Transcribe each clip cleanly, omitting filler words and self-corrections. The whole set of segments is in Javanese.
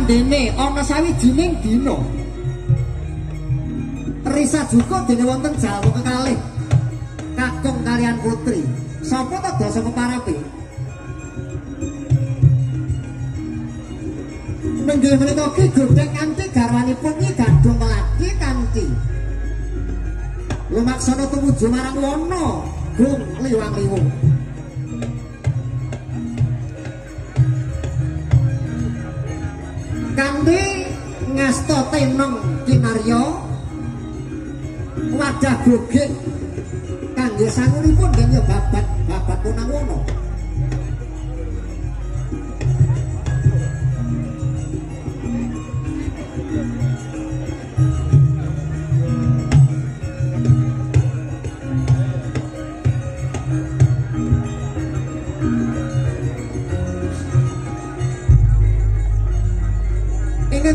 Sandene ana sawijining dina Risa Juko dene wonten Jawa kekalih kakung kalian putri. Sapa ta dasa peparape? Nenggih menika Ki Godheng kanthi garwanipun Nyi Gadung Melati kanthi lumaksana tumuju marang wana Gung Liwang-liwung. Kanthi ngasta tenong kinarya wadah gogek kangge sangunipun nggih babat punang wana.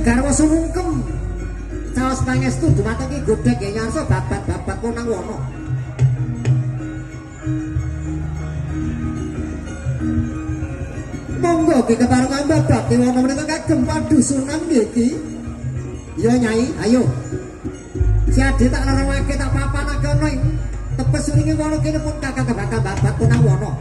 Garwa sumungkem caos pangestu dumateng Ki Godheng nggih nyarsa babat punang wana. Monggo Ki keparungan babat wana menika kagem padusunan nggih Ki. Ya Nyai, ayo. Si Ade tak larangake tak papanake ana ing tepes uringe wana kene pun kakang bakal babat punang wana.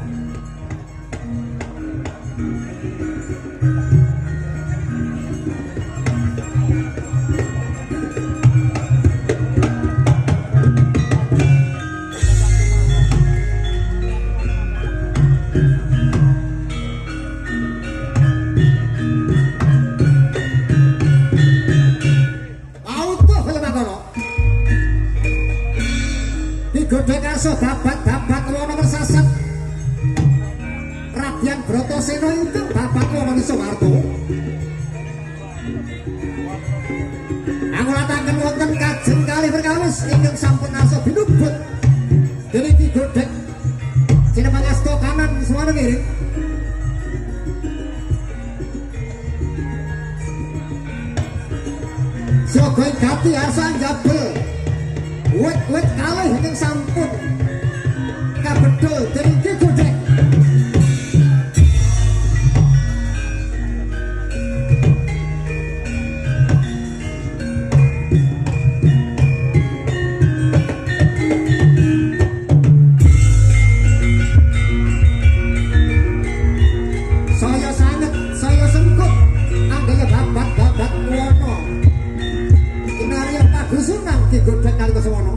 Babat wana mersasat Raden Bratasena itu babat wana Sumarto angulataken wonten kajeng kalih perkawis ingkang sampun asa binubut dening Ki Godheng sinepangasta kanan suwana kiri Siaga gati asa njabel wit kalih ingkang sampun kabedol dening Ki Godheng. Saya sengkut anggene babat wana kinarya padusunan Ki Godheng kali kesewana.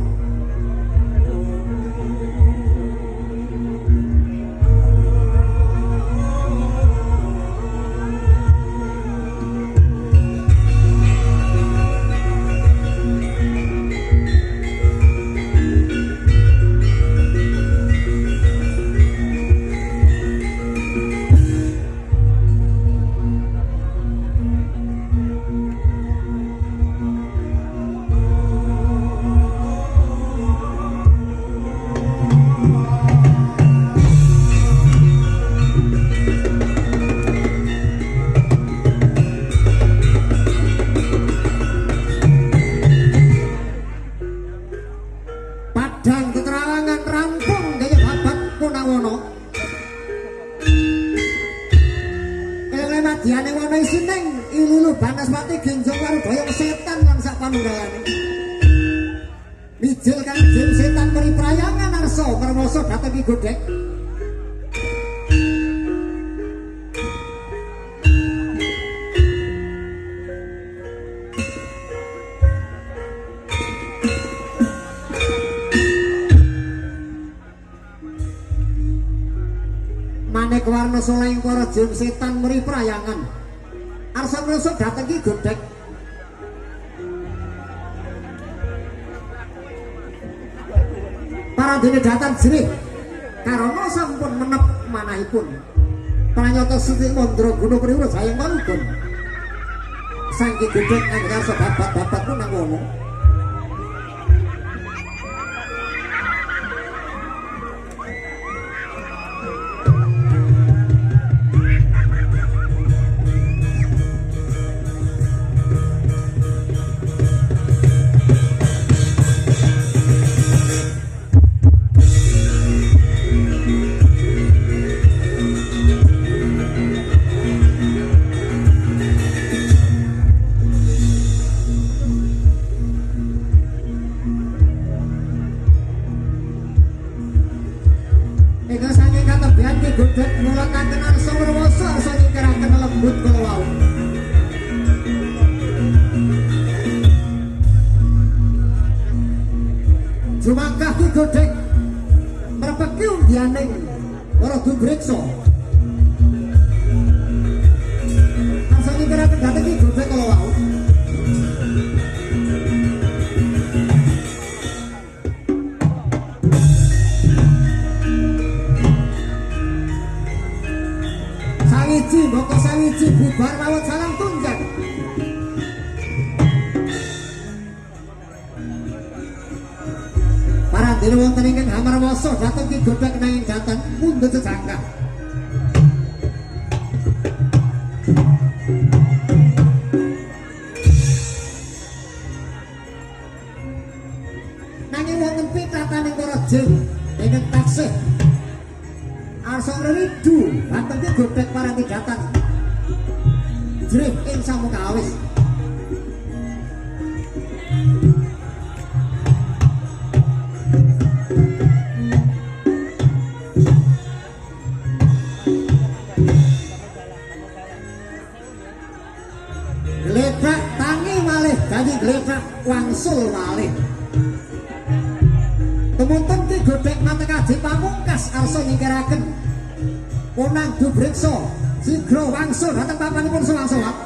Mijil Kanjeng Setan Periprayangan arsa mermoso dhateng Ki Godheng. Manik warna soleng para jin setan Periprayangan arsa mermoso dhateng Ki Godheng. Paradene datan jerih karana sampun menep manahipun pranyata Siti Mandra Guna Priwura Jayang Marugun Sang Ki Godheng ngarsa babat-babat punang wana. saking katebian ki godhek ngulakaken arsa werwasa arsa nyingkiraken lembut kula wau. Jumangkah ki godhek merpeki undyaning para dumreksa. Arsa nyingkiraken dhateng ki godhek kula wau. Moko sawiji bubar mawon salam tunjang. Para dene wonten ingkang hamarwasa dhateng ki godhek nanging janten mundhut sejangkah. Nanging wonten pitataning para jin ingkang taksih arsa ngridu dhateng ki godhek parangidatan jrih ing samukawis. Gleprak tangi malih dadi gleprak wangsul malih. Temunten ki godhek matekaji pamungkas arsa nyingkiraken Ponang Dumreksa sigra wangsul dhateng papanipun sewang-sewang.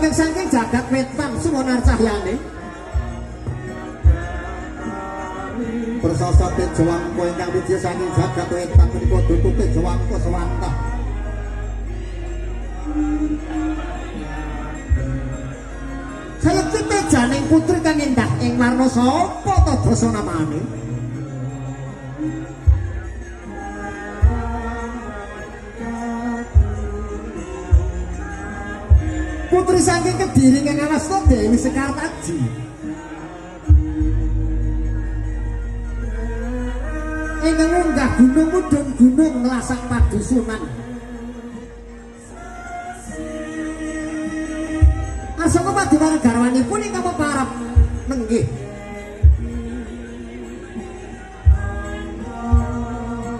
Saking jagat wetan sumonar cahyane persasa tejo wangko ingkang widya saking jagat wetan menika dudu tejo wangko sewantah. Sayekti tejaning putri kang endah ing warna sapa ta basa namane? Putri saking Kediri kang awasta Dewi Sekartaji. Ingkang munggah gunung mudhun gunung nglasang padusunan. Asaka padiwan garwanipun ingkang peparap nenggih.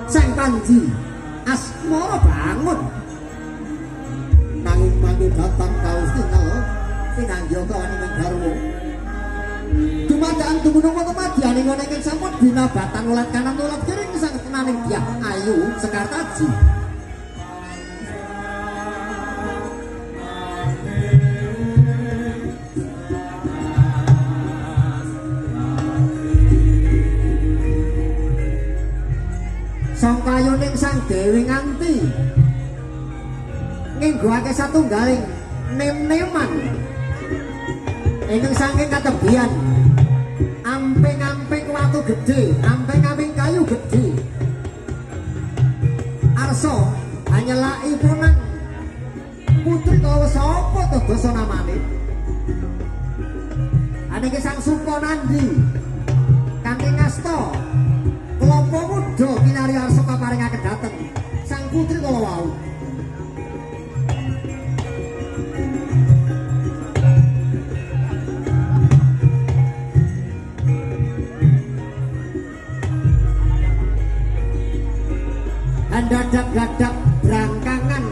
Sang Panji asmara bangun. Nanging mangke datang kaos tinel pinanggih kawaning garwa. Dumadakan dumunung wonten madyaning ana ingkang sampun binabatan ulat kanan ulat kiri sang tenaning Dyah Ayu Sekartaji. Sang kayuning sang Dewi Nganti nginggoake satunggaling nem-neman ingkang saking katebian amping-amping watu gedhe, amping-amping kayu gedhe. Arsa anyelaki punang putri kawa sapa to basa namane? Aniki sang Sukonandi kanthi ngasta klapa muda kinari arsa kaparingaken dhateng sang putri kala wau. Dadak-dadak brangkangan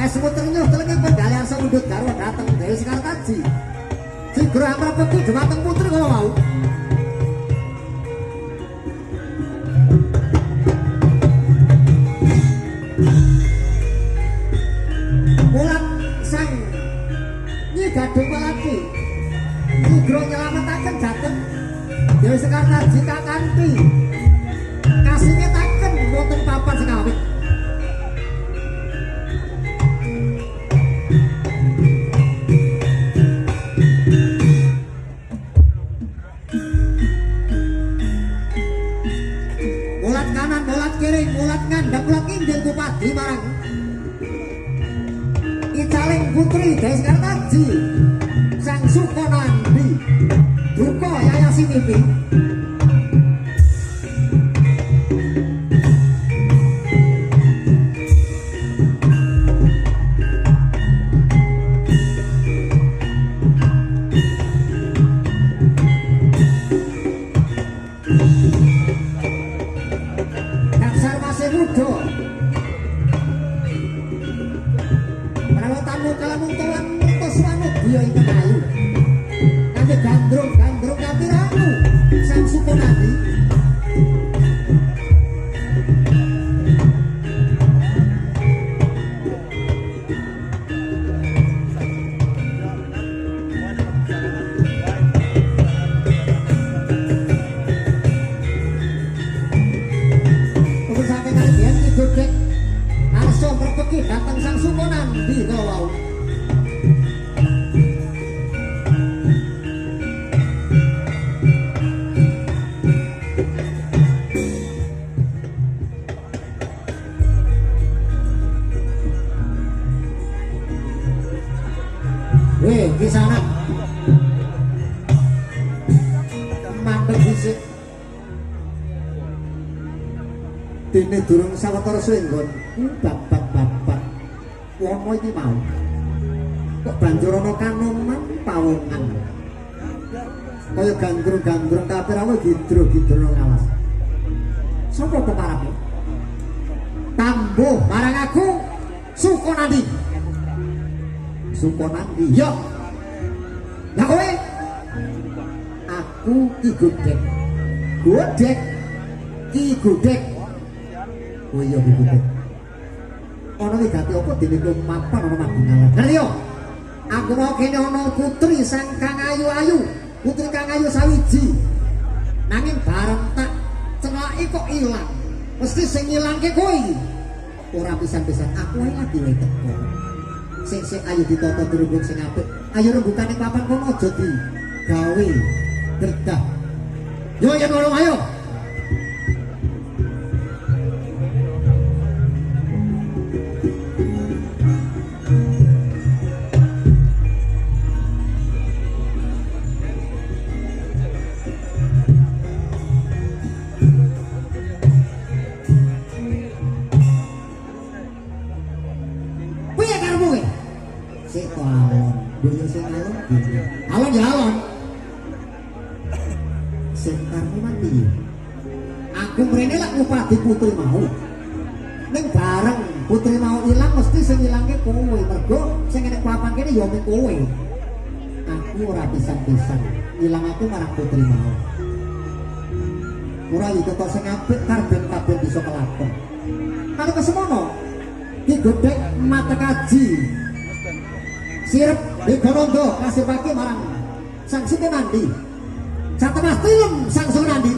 es muternyuh telengi pendali arsa mundhut garwa dhateng Dewi Sekartaji. Sigra mrepeki dhumateng putri kala wau. Mulat sang Nyi Gadung Melati sigra nyelametaken dhateng Dewi Sekartaji kakanthi kasingetaken wonten papan sekawit. Kartadi marang Icaling putri Des Kartadi Sang Sukonandi Duko Yayasin Mimpi datang sang Sukonan di Kolau. Di sana mandek dhisik. Dene durung sawetara swenggon, babat-babat. Wong iki mau. Kok banjur ana kanoman pawongan. Kaya gandrung-gandrung kabeh rawe gidro-gidro ngalas. Sopo pemarapmu? Tambuh marang aku Sukonandi. Sukonandi, yo. Lah kowe? Aku Ki Godhek. Godhek Ki Godhek. Oh iya Ki Godhek. Ana wigati apa dene kowe mapan ana Madinah. Ngerti yo? Aku mau kene ana putri sang kang ayu-ayu, putri kang ayu sawiji. Nanging bareng tak celaki kok ilang. Mesti sing ilangke kowe iki. Ora pisan-pisan aku ae lagi wae teko. Sing ayo ditata dirembug sing apik. Ayo rembugane papan kono aja di gawe gerdah. Yo yen ngono ayo. Alon ya alon. Sekarang mati. Aku mrene lak ngupadi putri mau. Ning bareng putri mau ilang mesti sing ilangke kowe. Mergo sing enek papan kene ya mung kowe. Aku ora pisan-pisan ilang aku marang putri mau. Ora iki kok sing apik karben kabeh bisa kelakon. Kalau kesemono Ki Godhek mata kaji. Sirep di Gonondo kasih pagi marang sang Sukonandi. Satemas tilem sang Sukonandi.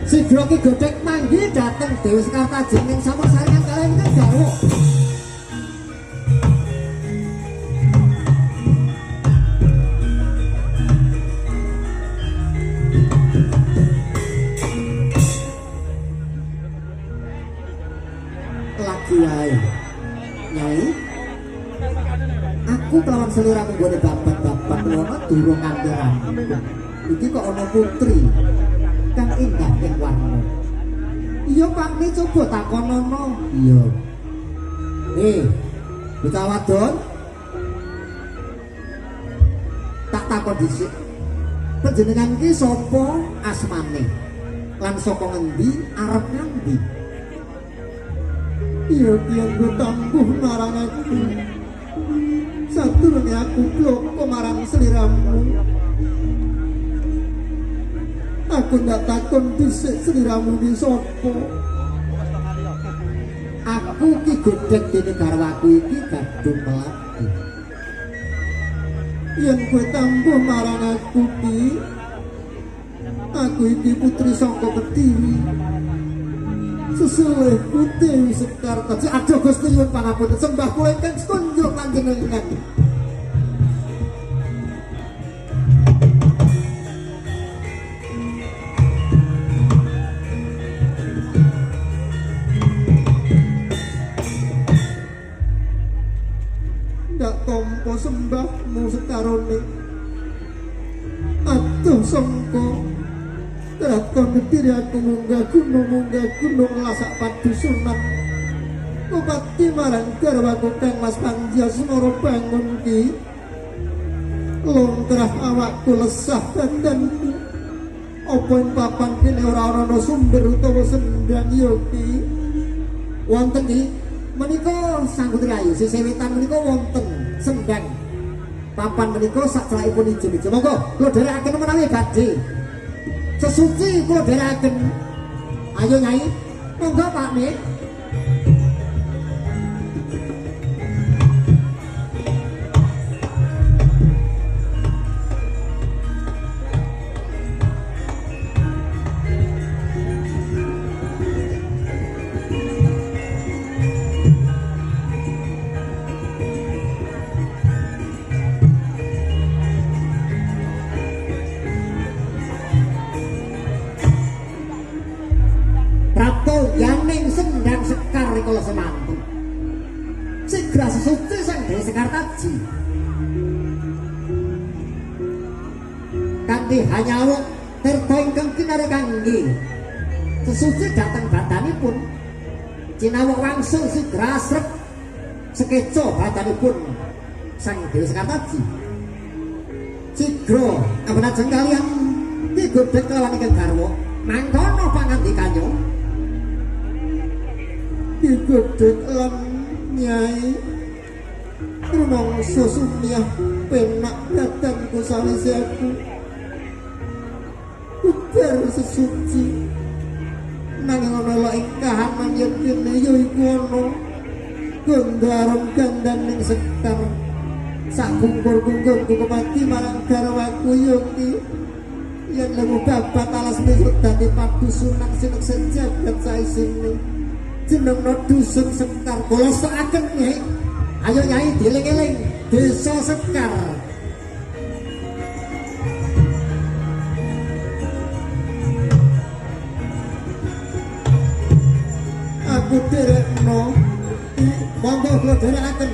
Si Ki Godhek manggi dateng Dewi Sekartaji ning sama saringan kalian kan garwa. Nyai, aku kelawan seliramu gone babat-babat lono durung nganti rampung. Iki kok ana putri kang indah ing warna. Iya Pakne coba takonono. Iya. Bocah wadon. Tak takon dhisik. Panjenengan iki sapa asmane? Lan saka ngendi arep ngendi? Iya gue tambuh marang aku. Saturune aku bloko marang seliramu. Aku ndak takon dhisik seliramu ki sapa. Aku Ki Godhek dene garwaku iki gadung melati. Yen kowe tambuh marang aku ki, aku iki putri saka Kediri. Sesuai Dewi Sekartaji. Aduh Gusti nyuwun pangapunten, sembah kula ingkang setunjuk panjenengan. Ndak tampa sembahmu sekarone. Aduh sangka terakon diri aku munggah gunung lasak padusunan. Kupati marang garwaku Kang Mas Panji Asmara bangun ki. Longkrah awakku lesah dandanku. Apa ing papan kene ora ana sumber utawa sendang ya ki. Wonten ki menika Sang Putri Ayu sesewitan menika wonten sendang. Papan menika sak celakipun ijo-ijo. Monggo kula dherekaken menawi badhe sesuci kula dherekaken. Ayo Nyai, monggo Pak Nik. Yaning sendang sekar rikala semantu sigra sesuci sang Dewi Sekar Taji kanthi hanyawuk tirta ingkang kinarya kangge sesuci dhateng badanipun cinawuk wangsul sigra asrep sekeca badanipun sang Dewi Sekar Taji sigra apunajeng kaliyan digodhek kelawan ingkang garwa mangkono pangandikannya digodhek lan Nyai rumangsa sumiyah penak badanku sawise aku ubar sesuci nanging ana lho ing kahanan yen kene ya iku ana gondarom gandaning sekar sak gunggur-gunggur kumati marang garwaku ya ki yen lemu babat alas mesuk dadi padusunan sineng sejagat saisine jenengna dusun Sekar kula sokaken Nyai. Ayo Nyai dieling-eling desa Sekar. Aku derekno monggo kula derekaken.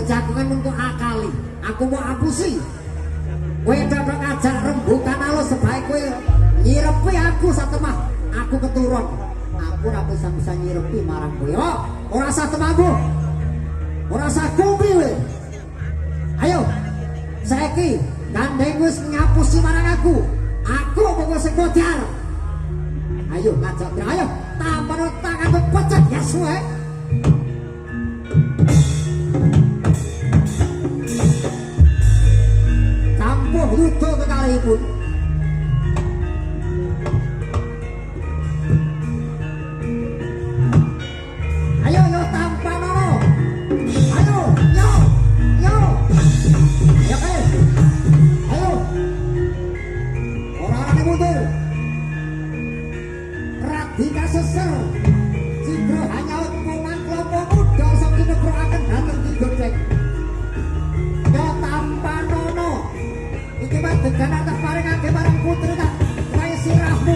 Jagungan untuk akali, aku mau apusi. Kowe dadak ngajak rembukan alus sebaik kowe nyirepi aku satemah. Aku keturun. Aku ora bisa nyirepi marang kowe. Ora usah temanggu. Ora usah kumpi kowe. Ayo. Saiki gandeng wis ngapusi marang aku. Aku kok sing kocar. Ayo ngajak ayo tampar tangan pecah ya suwe. Yudo kekalihipun ayo yo tampanono ayo yo yo ya kae ayo ora mundur Radhika Seser Cindra Hanyaut Pungan Klopo Muda sok kinekroaken dhateng digodhek yo tampanono iki mah degan tak paringake marang putri tak kaya sirahmu.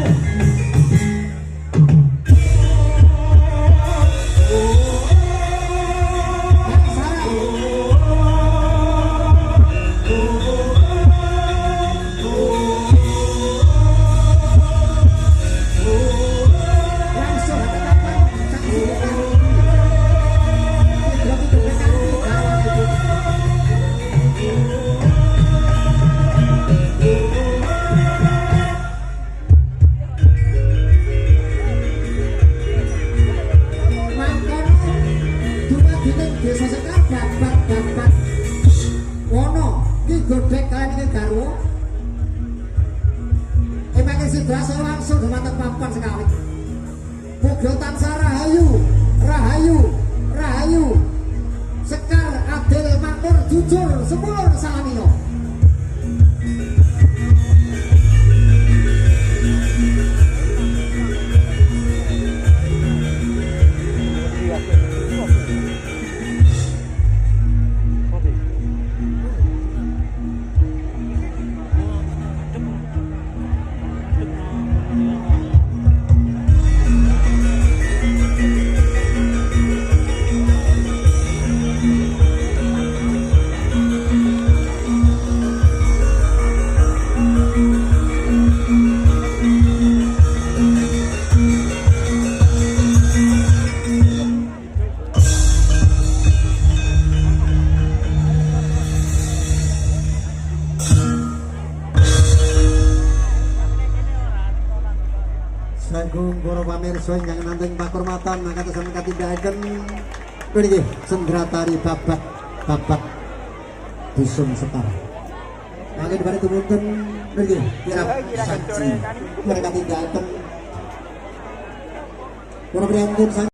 berasa langsung dumateng papan sekali. Muga tansah rahayu, rahayu, rahayu. Sekar adil makmur jujur sepulur salamino. Sagung para pamirsa ingkang nanteng pakurmatan mangkatosan katindakaken niki Sendratari babat Dusun Sekar. Mangke dipare tumunten niki kirap saji mereka tindakaken para priyantun